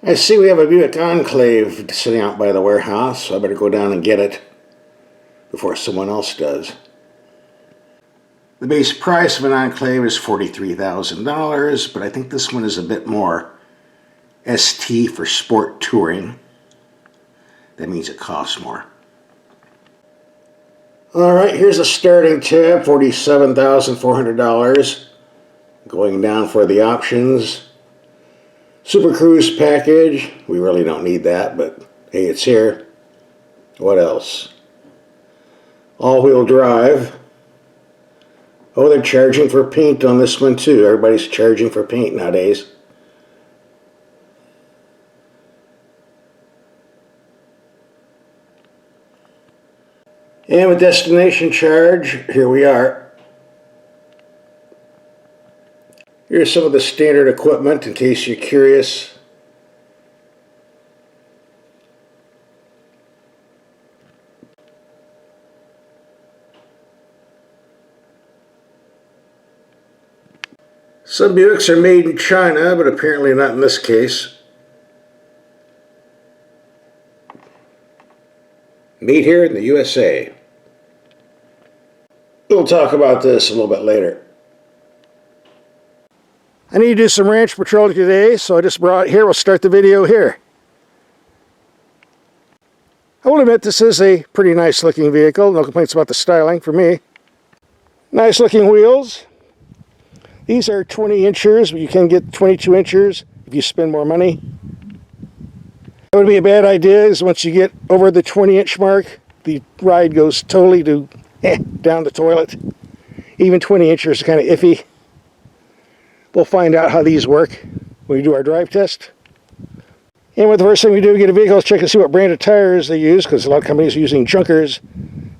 I see we have a Buick Enclave sitting out by the warehouse, so I better go down and get it before someone else does. The base price of an Enclave is $43,000, but I think this one is a bit more. ST for sport touring. That means it costs more. Alright, here's a starting tab, $47,400. Going down for the options. Super Cruise package. We really don't need that, but hey, it's here. What else? All-wheel drive. Oh, they're charging for paint on this one too. Everybody's charging for paint nowadays. And with destination charge, here we are. Here's some of the standard equipment in case you're curious. Some Buicks are made in China, but apparently not in this case. Made here in the USA. We'll talk about this a little bit later. I need to do some ranch patrolling today, so I just brought it here. We'll start the video here. I will admit this is a pretty nice looking vehicle. No complaints about the styling for me. Nice looking wheels. These are 20 inchers, but you can get 22 inchers if you spend more money. That would be a bad idea, is once you get over the 20-inch mark, the ride goes totally to down the toilet. Even 20 inchers is kind of iffy. We'll find out how these work when we do our drive test. And what the first thing we do, we get a vehicle, is check and see what brand of tires they use, because a lot of companies are using junkers.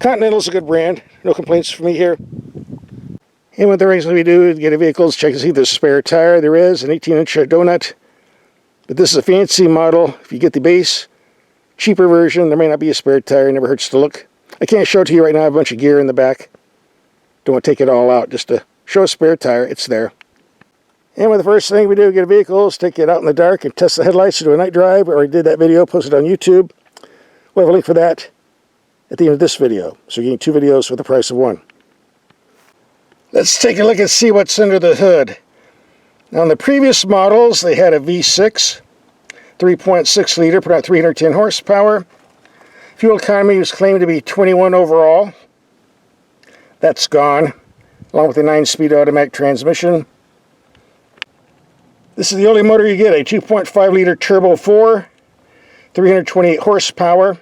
Continental's a good brand. No complaints from me here. And what the reason we do is get a vehicle, is check and see if there's a spare tire. There is, an 18-inch donut. But this is a fancy model. If you get the base, cheaper version, there may not be a spare tire. It never hurts to look. I can't show it to you right now. I have a bunch of gear in the back. Don't want to take it all out just to show a spare tire. It's there. And with the first thing we do, get a vehicle, is take it out in the dark and test the headlights to do a night drive. I already did that video, posted on YouTube. We'll have a link for that at the end of this video. So you're getting two videos for the price of one. Let's take a look and see what's under the hood. Now, on the previous models, they had a V6, 3.6 liter, put out 310 horsepower. Fuel economy was claimed to be 21 overall. That's gone, along with a 9-speed automatic transmission. This is the only motor you get, a 2.5 liter turbo 4, 328 horsepower.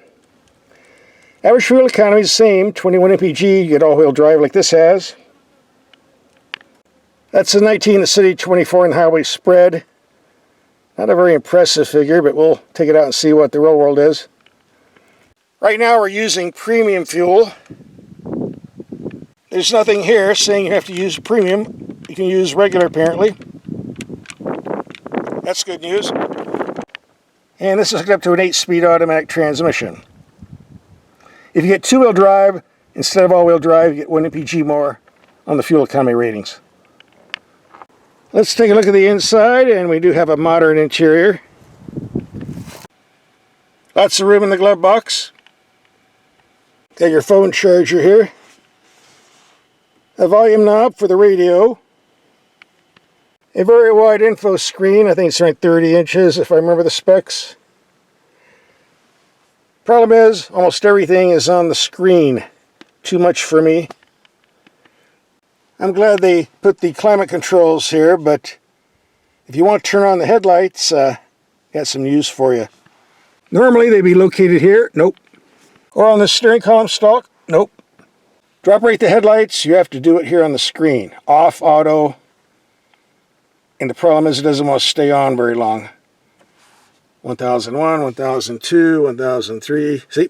Average fuel economy is the same, 21 mpg. You get all-wheel drive like this has. That's a 19 in the city, 24 in the highway spread. Not a very impressive figure, but we'll take it out and see what the real world is. Right now we're using premium fuel. There's nothing here saying you have to use premium. You can use regular apparently. That's good news. And this is hooked up to an 8-speed automatic transmission. If you get two-wheel drive instead of all-wheel drive, you get 1 mpg more on the fuel economy ratings. Let's take a look at the inside, and we do have a modern interior. Lots of room in the glove box. Got your phone charger here. A volume knob for the radio. A very wide info screen. I think it's around 30 inches if I remember the specs. Problem is, almost everything is on the screen. Too much for me. I'm glad they put the climate controls here, but if you want to turn on the headlights, got some news for you. Normally they'd be located here. Nope. Or on the steering column stalk. Nope. To operate the headlights, you have to do it here on the screen. Off, auto. And the problem is it doesn't want to stay on very long. 1001, 1002, 1003. See?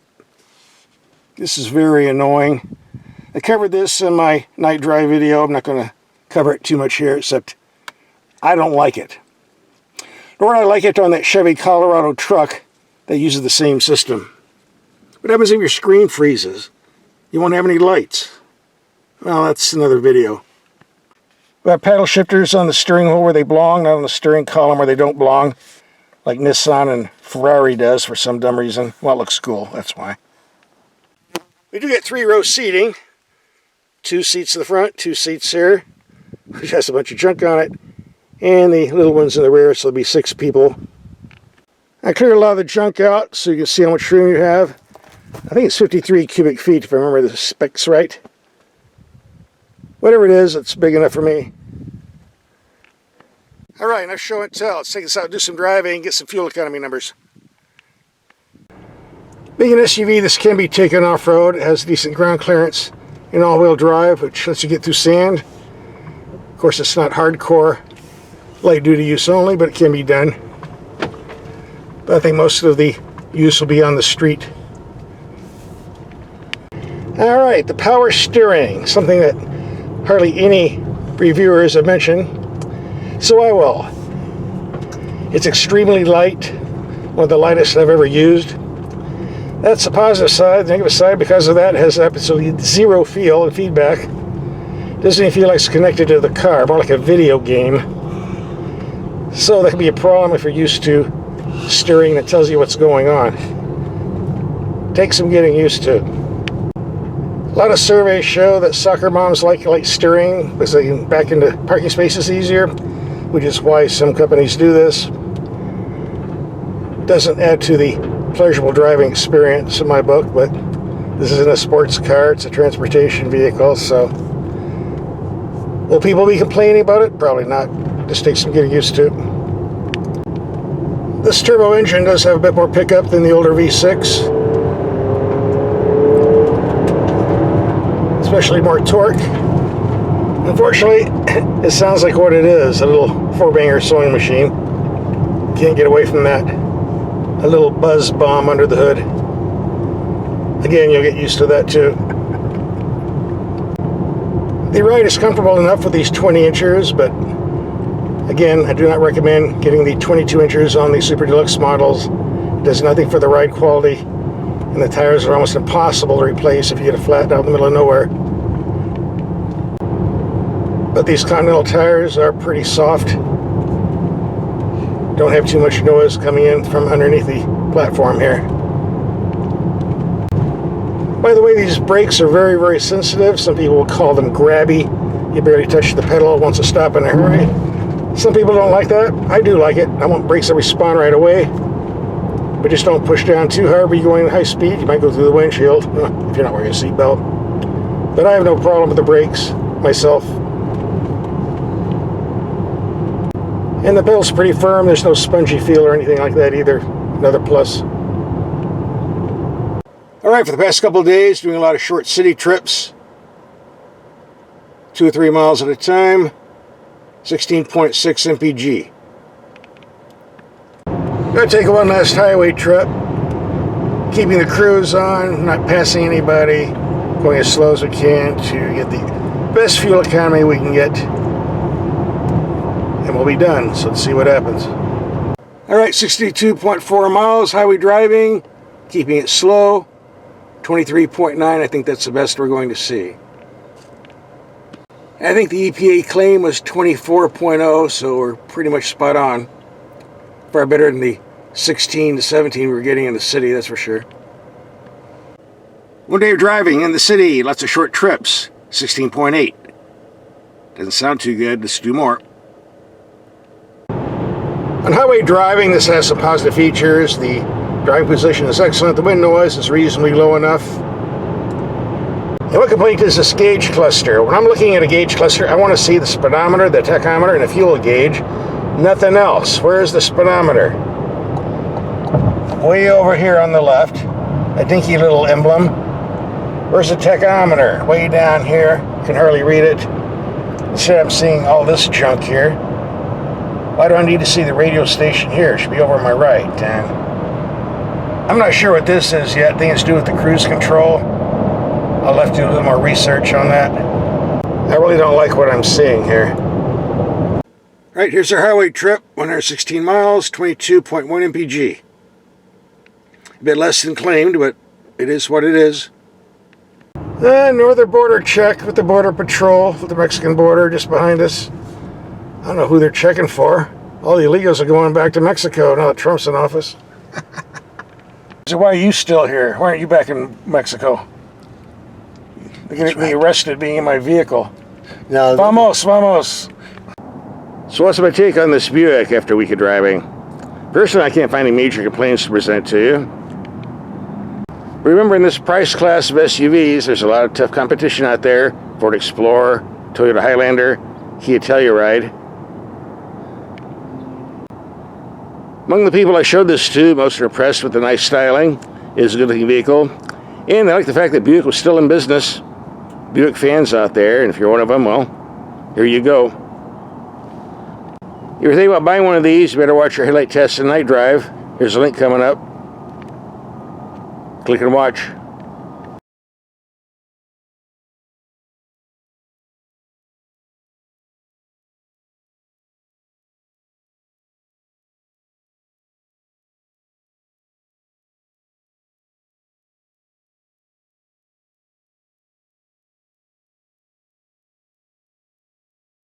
This is very annoying. I covered this in my night drive video. I'm not going to cover it too much here, except I don't like it. Nor do I like it on that Chevy Colorado truck that uses the same system. What happens if your screen freezes? You won't have any lights. Well, that's another video. We have paddle shifters on the steering wheel where they belong, not on the steering column where they don't belong. like Nissan and Ferrari does for some dumb reason. Well, it looks cool, that's why. We do get 3-row seating. 2 seats to the front, 2 seats here, which has a bunch of junk on it, and the little ones in the rear, so there'll be 6 people. I cleared a lot of the junk out so you can see how much room you have. I think it's 53 cubic feet if I remember the specs right. Whatever it is, it's big enough for me. Alright, enough show and tell. Let's take this out, do some driving, and get some fuel economy numbers. Being an SUV, this can be taken off-road. It has decent ground clearance and all-wheel drive, which lets you get through sand. Of course, it's not hardcore light-duty use only, but it can be done. But I think most of the use will be on the street. Alright, the power steering, something that hardly any reviewers have mentioned, so I will. It's extremely light, one of the lightest I've ever used. That's the positive side. The negative side, because of that, it has absolutely zero feel and feedback. Doesn't even feel like it's connected to the car, more like a video game. So that can be a problem if you're used to steering that tells you what's going on. Takes some getting used to. A lot of surveys show that soccer moms like light steering because they can back into parking spaces easier, which is why some companies do this. Doesn't add to the pleasurable driving experience in my book, but this isn't a sports car, it's a transportation vehicle, so will people be complaining about it? Probably not. Just takes some getting used to. This turbo engine does have a bit more pickup than the older V6, especially more torque. Unfortunately, it sounds like what it is, a little 4-banger sewing machine. Can't get away from that. A little buzz bomb under the hood. Again, you'll get used to that too. The ride is comfortable enough with these 20 inchers, but again, I do not recommend getting the 22 inchers on the Super Deluxe models. It does nothing for the ride quality, and the tires are almost impossible to replace if you get a flat out in the middle of nowhere. But these Continental tires are pretty soft. Don't have too much noise coming in from underneath the platform here. By the way, these brakes are very, very sensitive. Some people will call them grabby. You barely touch the pedal once to stop in a hurry. Some people don't like that. I do like it. I want brakes that respond right away. But just don't push down too hard when you're going at high speed. You might go through the windshield if you're not wearing a seatbelt. But I have no problem with the brakes myself. And the pedal's pretty firm. There's no spongy feel or anything like that either. Another plus. Alright, for the past couple of days, doing a lot of short city trips. 2 or 3 miles at a time. 16.6 mpg. Gonna take one last highway trip. Keeping the cruise on, not passing anybody. Going as slow as we can to get the best fuel economy we can get. And we'll be done, so let's see what happens. Alright, 62.4 miles highway driving, keeping it slow. 23.9, I think that's the best we're going to see. I think the EPA claim was 24.0, so we're pretty much spot on. Far better than the 16 to 17 we were getting in the city, that's for sure. One day of driving in the city, lots of short trips, 16.8. Doesn't sound too good, let's do more. On highway driving, this has some positive features. The driving position is excellent. The wind noise is reasonably low enough. And what complaint is this gauge cluster? When I'm looking at a gauge cluster, I want to see the speedometer, the tachometer, and the fuel gauge. Nothing else. Where is the speedometer? Way over here on the left. A dinky little emblem. Where's the tachometer? Way down here. Can hardly read it. Instead, I'm seeing all this junk here. Why do I need to see the radio station here? It should be over on my right. And I'm not sure what this is yet. I think it's to do with the cruise control. I'll have to do a little more research on that. I really don't like what I'm seeing here. Alright, here's our highway trip. 116 miles, 22.1 mpg. A bit less than claimed, but it is what it is. Northern border check with the Border Patrol, with the Mexican border just behind us. I don't know who they're checking for. All the illegals are going back to Mexico now that Trump's in office. So why are you still here? Why aren't you back in Mexico? They're getting me arrested being in my vehicle. No. Vamos, vamos. So what's my take on this Buick after a week of driving? Personally, I can't find any major complaints to present to you. Remember, in this price class of SUVs, there's a lot of tough competition out there. Ford Explorer, Toyota Highlander, Kia Telluride. Among the people I showed this to, most are impressed with the nice styling. It is a good-looking vehicle. And they like the fact that Buick was still in business. Buick fans out there, and if you're one of them, well, here you go. If you're thinking about buying one of these, you better watch your headlight test and night drive. Here's a link coming up. Click and watch.